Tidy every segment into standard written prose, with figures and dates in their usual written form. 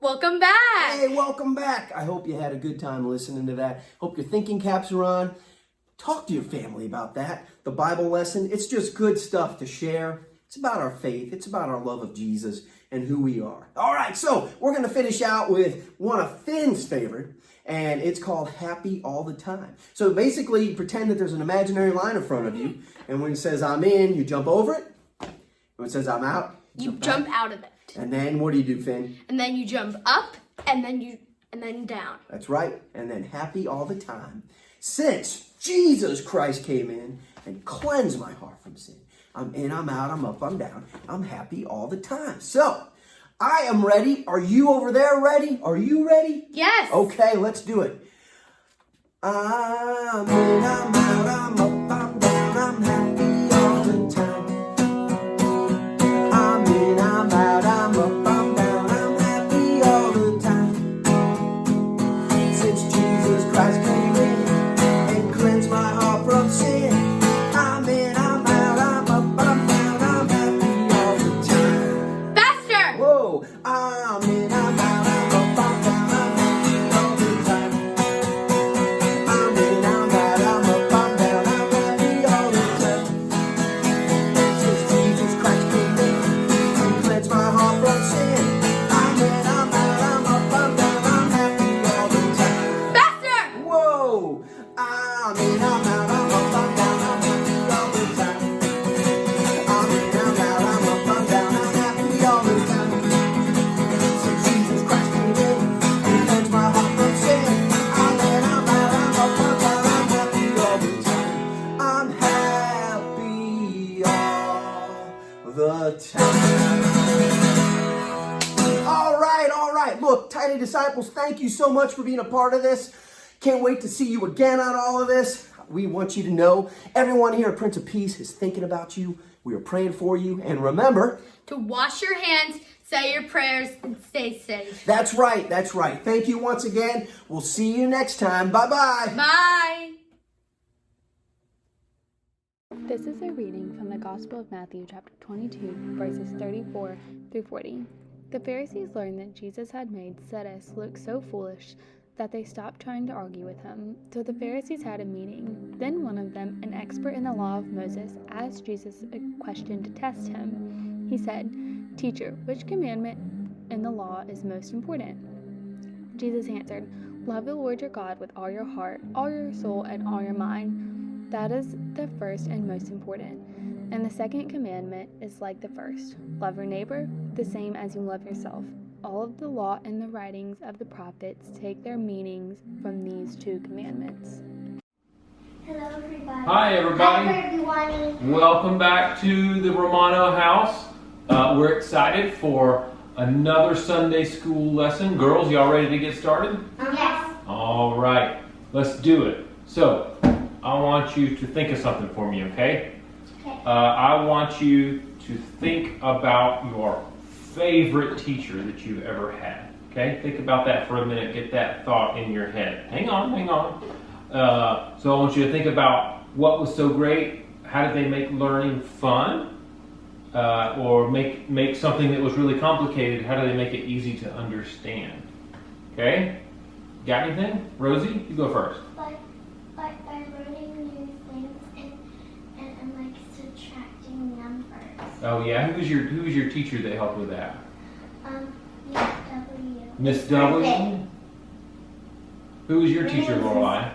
Welcome back! Hey, welcome back. I hope you had a good time listening to that. Hope your thinking caps are on. Talk to your family about that. The Bible lesson, it's just good stuff to share. It's about our faith. It's about our love of Jesus and who we are. All right, so we're going to finish out with one of Finn's favorite, and it's called Happy All the Time. So basically, you pretend that there's an imaginary line in front of you, and when it says I'm in, you jump over it. When it says I'm out, you jump out of it. And then what do, Finn? And then you jump up, and then down. That's right. And then happy all the time. Since Jesus Christ came in and cleansed my heart from sin. I'm in, I'm out, I'm up, I'm down. I'm happy all the time. So, I am ready. Are you over there ready? Are you ready? Yes. Okay, let's do it. I'm in, I'm out, I'm up, I'm down, I'm happy all the time. I'm in, I'm out, I'm up, I'm down, I'm happy all the time. Since Jesus Christ came in and cleansed my heart from sin, I'm in, I'm out, I'm up, I'm down, I'm happy all the time. Faster! Whoa! I'm in, I'm out, I'm up, I'm down, I'm happy all the time. I'm in, I'm out, I'm up, I'm down, I'm happy all the time. Since Jesus Christ came in and cleansed my heart from sin, I'm in, I'm out, I'm up, I'm down, I'm happy all the time. Faster! Whoa! I'm in, I'm out, I'm up, I'm down, I'm happy all the time. I'm in, I'm out, I'm up, I'm down, I'm happy all the time. Since Jesus Christ came in and cleansed my heart from sin, I'm in, I'm out, I'm up, I'm down, I'm happy all the time. I'm happy all the time. All right. Look, Tiny Disciples, thank you so much for being a part of this. Can't wait to see you again on all of this. We want you to know everyone here at Prince of Peace is thinking about you. We are praying for you. And remember, To wash your hands, say your prayers, and stay safe. that's right. Thank you once again. We'll see you next time. Bye-bye. Bye! This is a reading from the Gospel of Matthew, chapter 22, verses 34 through 40. The Pharisees learned that Jesus had made Sadducees look so foolish that they stopped trying to argue with him. So the Pharisees had a meeting. Then one of them, an expert in the law of Moses, asked Jesus a question to test him. He said, "Teacher, which commandment in the law is most important?" Jesus answered, "Love the Lord your God with all your heart, all your soul, and all your mind. That is the first and most important. And the second commandment is like the first. Love your neighbor the same as you love yourself. All of the law and the writings of the prophets take their meanings from these two commandments." Hello, everybody. Hi, everybody. Hi, everyone. Welcome back to the Romano house. We're excited for another Sunday school lesson. Girls, y'all ready to get started? Yes. All right, let's do it. So, I want you to think of something for me, okay? Okay. I want you to think about your favorite teacher that you've ever had. Okay? Think about that for a minute. Get that thought in your head. Hang on. So I want you to think about what was so great. How did they make learning fun? Or make something that was really complicated, how do they make it easy to understand? Okay? Got anything? Rosie, you go first. By learning new things and like subtracting numbers. Oh yeah, who was your teacher that helped with that? Miss W. Miss W? Perfect. Who was your teacher, Lorelai?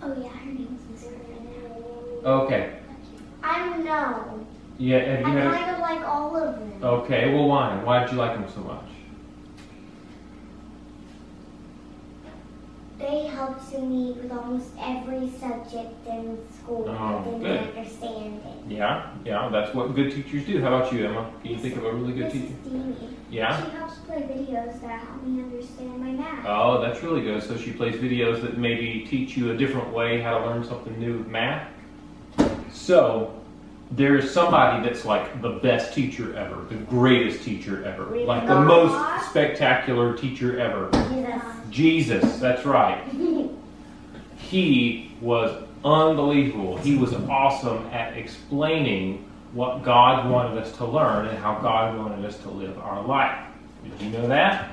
Oh yeah, her name's Miss Perfect. Okay. I don't know. Yeah, have I you had kind of like all of them. Okay, well why? Why did you like them so much? They helped me with almost every subject in school. Oh, I didn't good. understand it. Yeah, that's what good teachers do. How about you, Emma? Can you think of a really good teacher? Mrs. Deany. Yeah? She helps play videos that help me understand my math. Oh, that's really good. So she plays videos that maybe teach you a different way how to learn something new with math. So there's somebody that's like the best teacher ever, the greatest teacher ever, like the most spectacular teacher ever. Jesus, that's right. He was unbelievable. He was awesome at explaining what God wanted us to learn and how God wanted us to live our life. Did you know that?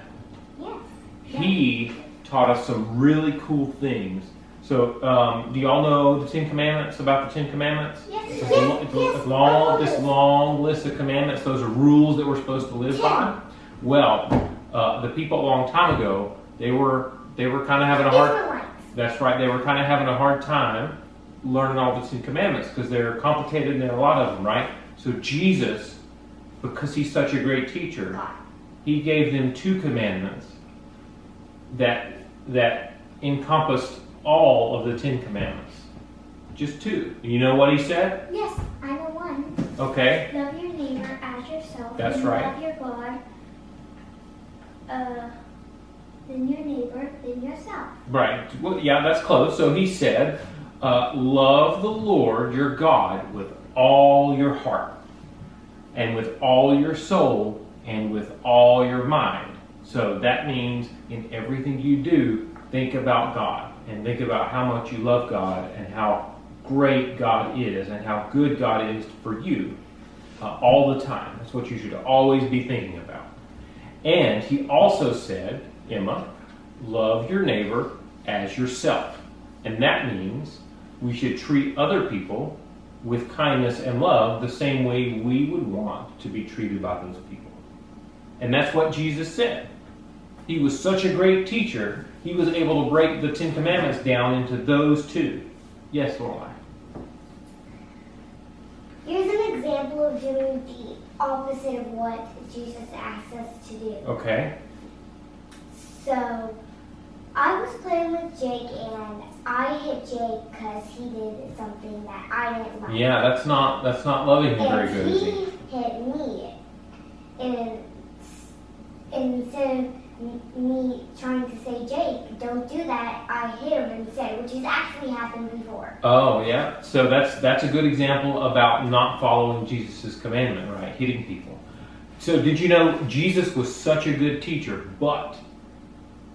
he taught us some really cool things. So, do y'all know the 10 Commandments, about the 10 Commandments? Yes. It's Yes. this long list of commandments. Those are rules that we're supposed to live by. Well, the people a long time ago, they were kind of having a hard. Israelites. That's right. They were kind of having a hard time learning all the 10 Commandments because they're complicated and there are a lot of them, right? So Jesus, because he's such a great teacher, he gave them 2 commandments that encompassed all of the 10 Commandments. Just 2. You know what he said? Yes, I know one. Okay. Love your neighbor as yourself. That's then right. Love your God. Then your neighbor, then yourself. Right. Well, yeah, that's close. So he said, love the Lord your God with all your heart, and with all your soul, and with all your mind. So that means in everything you do, think about God, and think about how much you love God, and how great God is, and how good God is for you all the time. That's what you should always be thinking about. And he also said, Emma, love your neighbor as yourself. And that means we should treat other people with kindness and love the same way we would want to be treated by those people. And that's what Jesus said. He was such a great teacher, he was able to break the 10 Commandments down into those 2. Yes, Lorelai. Here's an example of doing the opposite of what Jesus asked us to do. Okay. So, I was playing with Jake and I hit Jake because he did something that I didn't like. Yeah, that's not loving him very good, is he he? hit me. And instead of me trying to say, Jake, don't do that, I hit him instead, which has actually happened before. Oh, yeah. So that's a good example about not following Jesus' commandment, right? Hitting people. So did you know Jesus was such a good teacher, but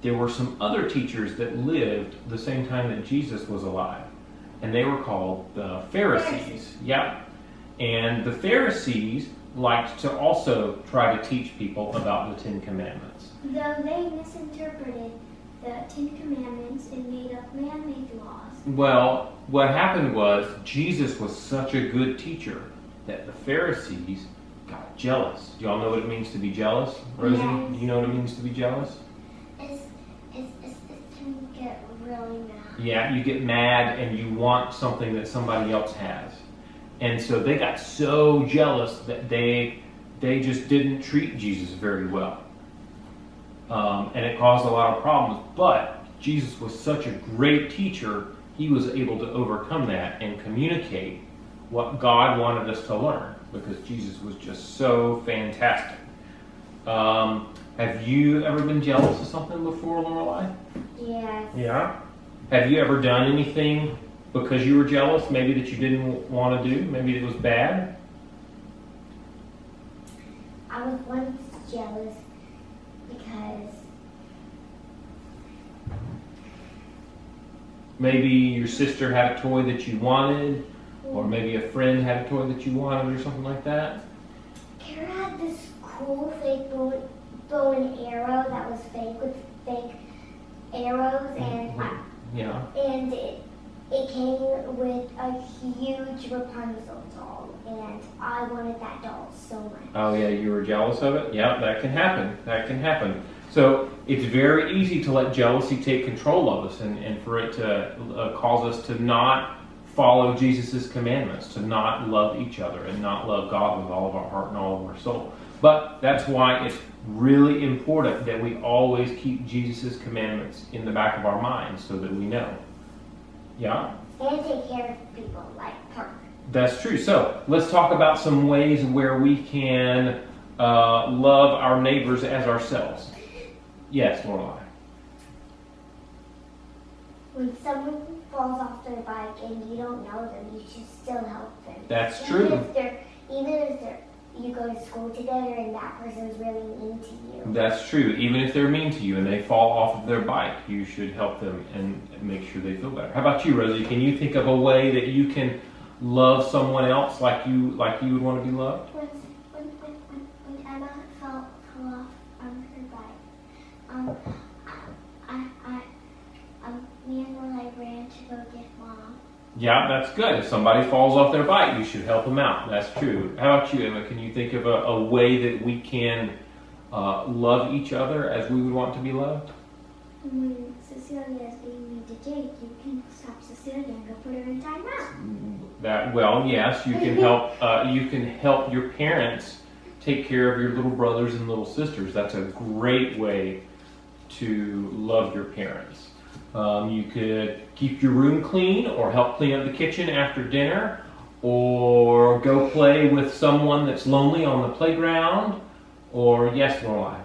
there were some other teachers that lived the same time that Jesus was alive. And they were called the Pharisees. Yeah. And the Pharisees liked to also try to teach people about the 10 Commandments. Though they misinterpreted the 10 Commandments and made up man-made laws. Well, what happened was Jesus was such a good teacher that the Pharisees got jealous. Do y'all know what it means to be jealous? Rosie, Yes. do you know what it means to be jealous? It's to get really mad. Yeah, you get mad and you want something that somebody else has. And so they got so jealous that they just didn't treat Jesus very well. And it caused a lot of problems. But Jesus was such a great teacher, he was able to overcome that and communicate what God wanted us to learn, because Jesus was just so fantastic. Have you ever been jealous of something before, Lorelai? Yes. Yeah. Have you ever done anything because you were jealous, maybe that you didn't want to do, maybe it was bad? I was once jealous because Maybe your sister had a toy that you wanted, or maybe a friend had a toy that you wanted, or something like that. Kara had this cool fake bow and arrow that was fake with fake arrows, and Yeah. and it came with a huge Rapunzel doll, and I wanted that doll so much. Oh yeah, you were jealous of it? Yeah, that can happen. That can happen. So it's very easy to let jealousy take control of us, and for it to cause us to not follow Jesus' commandments, to not love each other and not love God with all of our heart and all of our soul. But that's why it's really important that we always keep Jesus' commandments in the back of our minds so that we know. Yeah? And take care of people like Parker. That's true. So let's talk about some ways where we can love our neighbors as ourselves. Yes, Lorelai. When someone falls off their bike and you don't know them, you should still help them. That's true. Even if you go to school together and that person's really mean to you. That's true. Even if they're mean to you and they fall off of their bike, you should help them and make sure they feel better. How about you, Rosie? Can you think of a way that you can love someone else like you would want to be loved? When Emma fell off on her bike, to go get Mom. Yeah, that's good. If somebody falls off their bike, you should help them out. That's true. How about you, Emma? Can you think of a way that we can love each other as we would want to be loved? When Cecilia is being mean to Jake, you can stop Cecilia and go put her in timeout. Yes, you can help. You can help your parents take care of your little brothers and little sisters. That's a great way to love your parents. You could keep your room clean, or help clean up the kitchen after dinner, or go play with someone that's lonely on the playground. Or yes, Lorelai.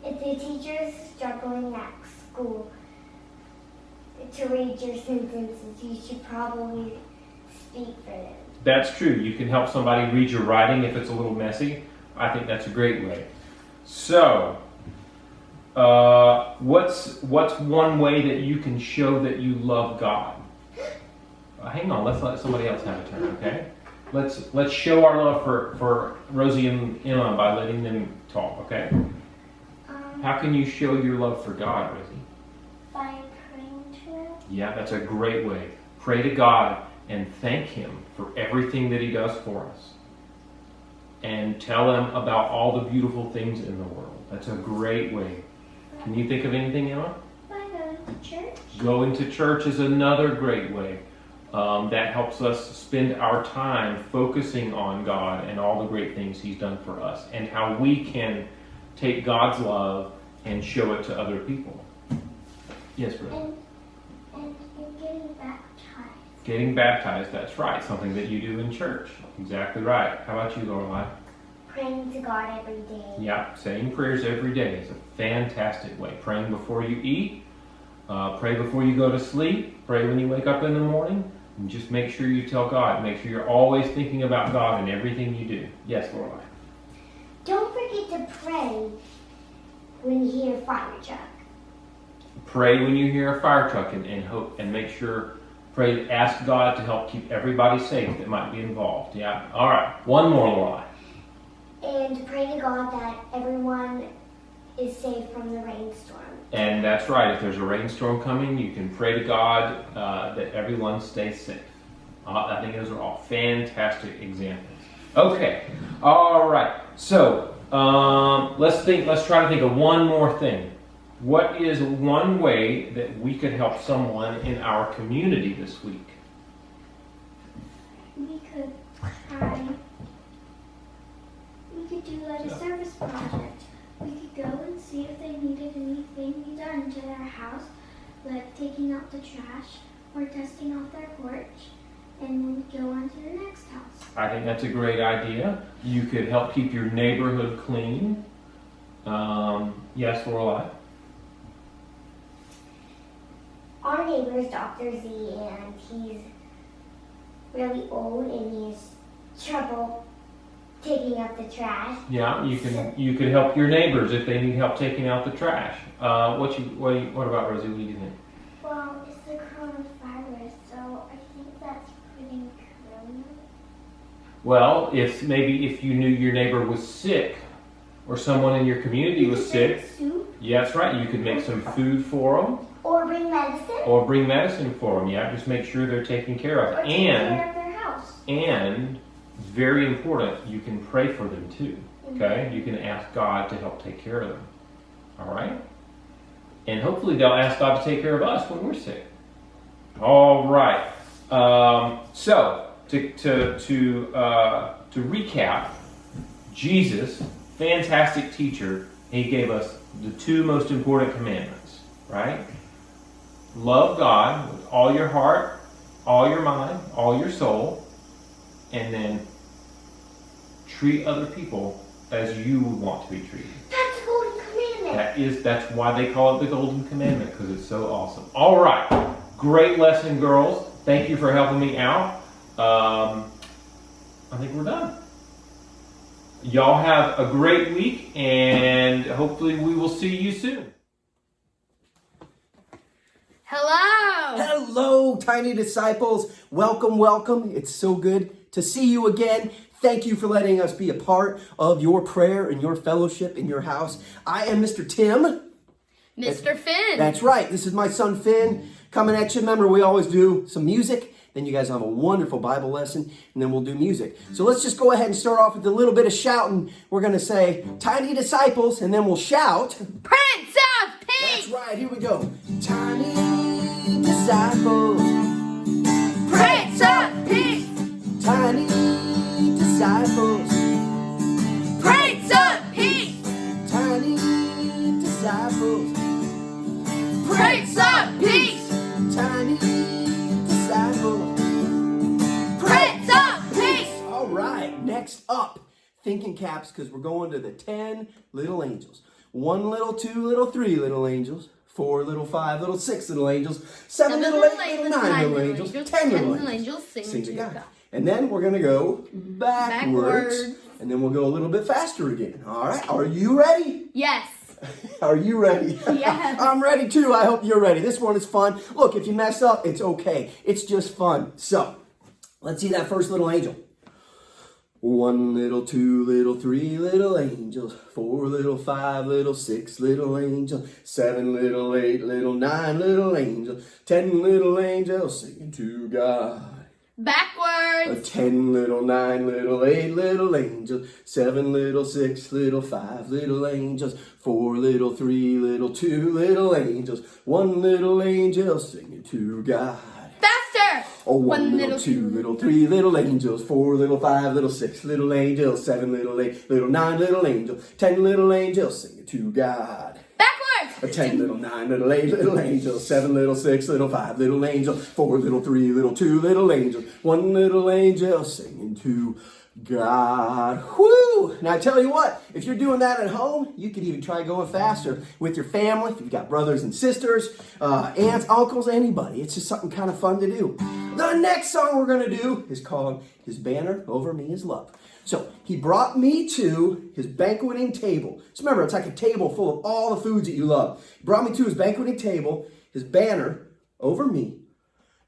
If the teacher is struggling at school to read your sentences, you should probably speak for them. That's true. You can help somebody read your writing if it's a little messy. I think that's a great way. So, what's one way that you can show that you love God? Hang on, let's let somebody else have a turn, okay? Let's show our love for Rosie and Emma by letting them talk, okay? How can you show your love for God, Rosie? By praying to him. Yeah, that's a great way. Pray to God and thank Him for everything that He does for us. And tell Him about all the beautiful things in the world. That's a great way. Can you think of anything, Emma? By going to church. Going to church is another great way. That helps us spend our time focusing on God and all the great things He's done for us, and how we can take God's love and show it to other people. Yes, Bruce? And you're getting baptized. Getting baptized, that's right. Something that you do in church. Exactly right. How about you, Lorelai? Praying to God every day. Yeah, saying prayers every day is a fantastic way. Praying before you eat, pray before you go to sleep, pray when you wake up in the morning, and just make sure you tell God. Make sure you're always thinking about God in everything you do. Yes, Lorelai? Don't forget to pray when you hear a fire truck. Pray when you hear a fire truck, and hope, and make sure, ask God to help keep everybody safe that might be involved. Yeah. All right. One more, Lorelai. And pray to God that everyone is safe from the rainstorm. And that's right. If there's a rainstorm coming, you can pray to God that everyone stays safe. I think those are all fantastic examples. Okay. All right. So let's try to think of one more thing. What is one way that we could help someone in our community this week? We could do like a service project. We could go and see if they needed anything done to their house, like taking out the trash or dusting off their porch, and then go on to the next house. I think that's a great idea. You could help keep your neighborhood clean. Yes, Lorelai? Our neighbor is Dr. Z, and he's really old, and he has trouble taking out the trash. Yeah, you can help your neighbors if they need help taking out the trash. What about Rosie? What do you think? Well, it's the coronavirus, so I think that's pretty corona. Well, if you knew your neighbor was sick, or someone in your community was sick, Soup. yeah, that's right. You could make some food for them, Or bring medicine. or bring medicine for them. Yeah, just make sure they're taken care of. Or take care of their house. And very important, you can pray for them too. Okay, you can ask God to help take care of them. All right, and hopefully they'll ask God to take care of us when we're sick. All right. So to recap, Jesus, fantastic teacher, He gave us the two most important commandments. Right? Love God with all your heart, all your mind, all your soul, and then treat other people as you would want to be treated. That's the golden commandment. That's why they call it the golden commandment, because it's so awesome. All right. Great lesson, girls. Thank you for helping me out. I think we're done. Y'all have a great week, and hopefully we will see you soon. Hello. Hello, tiny disciples. Welcome, welcome. It's so good to see you again. Thank you for letting us be a part of your prayer and your fellowship in your house. I am Mr. Tim. Mr. Finn. That's right. This is my son, Finn. coming at you. Remember, we always do some music. Then you guys have a wonderful Bible lesson, and then we'll do music. So let's just go ahead and start off with a little bit of shouting. We're going to say, tiny disciples, and then we'll shout, Prince of Peace! That's right, here we go. Tiny disciples, Prince of Peace! tiny disciples, Prince of Peace! tiny disciples, Prince of Peace! tiny disciples. Prince of Peace! All right, next up, thinking caps, because we're going to the 10 little angels. 1 little, 2 little, 3 little angels, 4 little, 5 little, 6 little angels, 7 little, 8 little, 9 little angels, 10 little angels. Sing to to God. God. And then we're going to go backwards. And then we'll go a little bit faster again. All right, are you ready? Yes. Are you ready? Yes. I'm ready too. I hope you're ready. This one is fun. Look, if you mess up, it's okay. It's just fun. So, let's see that first little angel. 1 little, 2 little, 3 little angels, 4 little, 5 little, 6 little angels, 7 little, 8 little, 9 little angels, 10 little angels singing to God. Backwards. 10 little, 9 little, 8 little angels, 7 little, 6 little, 5 little angels, 4 little, 3 little, 2 little angels, 1 little angel singing to God. Faster. Oh, 1 little, 2 little, 3 little angels, 4 little, 5 little, 6 little angels, 7 little, 8 little, 9 little angels, 10 little angels singing to God. Backwards. 10 little, 9 little, 8 little angels, 7 little, 6 little, 5 little angels, 4 little, 3 little, 2 little angels, 1 little angel singing to God. Whoo! Now I tell you what, if you're doing that at home, you could even try going faster with your family. If you've got brothers and sisters, aunts, uncles, anybody. It's just something kind of fun to do. The next song we're going to do is called His Banner Over Me Is Love. So he brought me to his banqueting table. Just remember, it's like a table full of all the foods that you love. He brought me to his banqueting table. His banner over me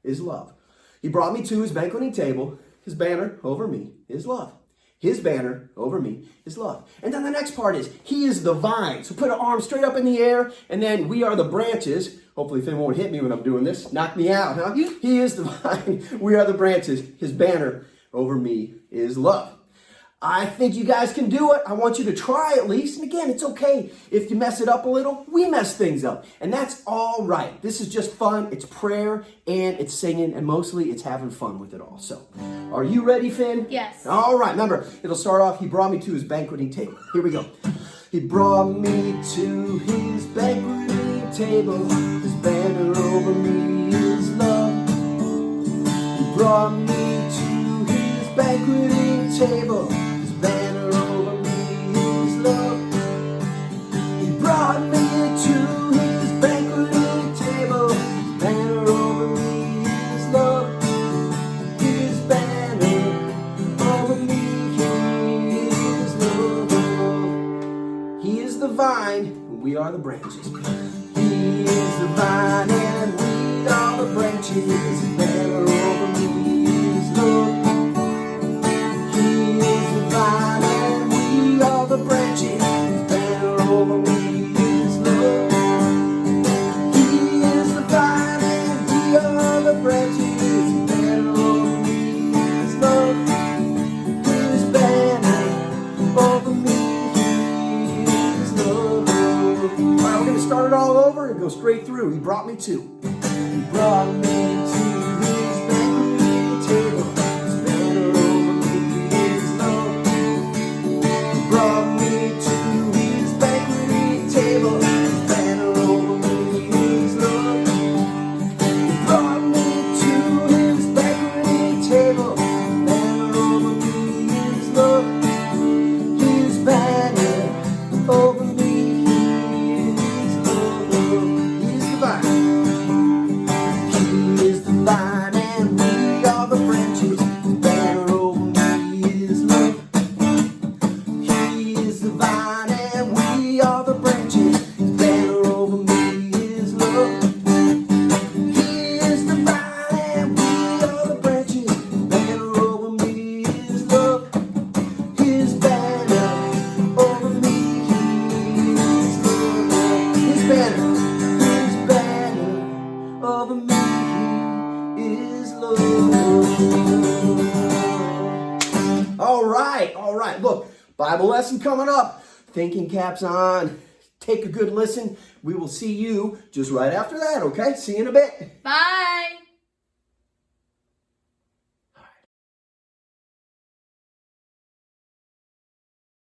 is love. He brought me to his banqueting table. His banner over me is love. His banner over me is love. And then the next part is, he is the vine. So put an arm straight up in the air, and then we are the branches. Hopefully Finn won't hit me when I'm doing this. Knock me out, huh? He is the vine. We are the branches. His banner over me is love. I think you guys can do it. I want you to try at least. And again, it's okay if you mess it up a little. We mess things up. And that's all right. This is just fun. It's prayer and it's singing. And mostly it's having fun with it all. So, are you ready, Finn? Yes. All right. Remember, it'll start off, he brought me to his banqueting table. Here we go. He brought me to his banqueting table. His banner over me is love. He brought me to his banqueting table. His banner over me is love. He brought me to his banqueting table. His banner over me is love. His banner over me is love. He is the vine, and we are the branches. He is the vine, and we are the branches. His banner over me is love. He is the vine, and we are the branches. His banner over me is love. He is the vine, and we are the branches. His banner over me is love. His banner over me is love. All right, we're going to start it all over and go straight through. He brought me to. He brought me to his banqueting table. His banner over me is love. He brought me to his banqueting table. His banner over me is love. He brought me to his banqueting table. His banner over me is love. His banner over me is love. He is the vine. Bible lesson coming up. Thinking caps on. Take a good listen. We will see you just right after that, okay? See you in a bit. Bye.